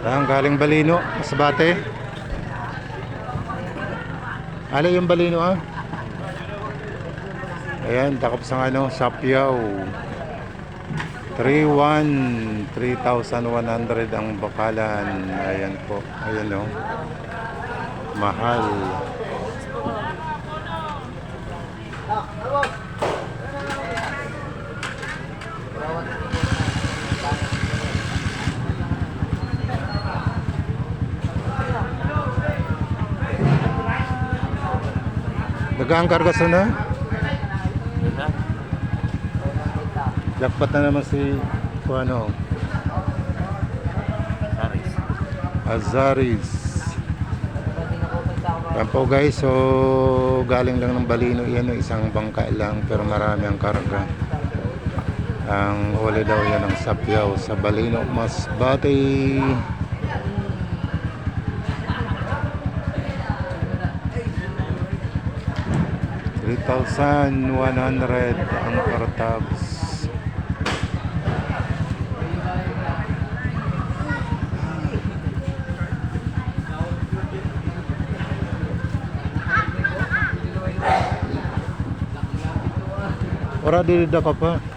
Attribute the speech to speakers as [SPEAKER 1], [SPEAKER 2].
[SPEAKER 1] Ang galing Balino, Masbate. Ano yung Balino ah? Ayan, takop sa ano, Sapyaw. 3,100 ang bakalan. Ayan po, ayan o. Mahal. Dagang kargaso na. Jackpot na naman si ano, Azaris. Yan po guys, so galing lang ng Balino yan, isang bangka lang pero marami ang karga. Ang huli daw yan ng Sapyaw sa Balino, Masbate. 3,100 ang paratabs. Ora dili da ka pa.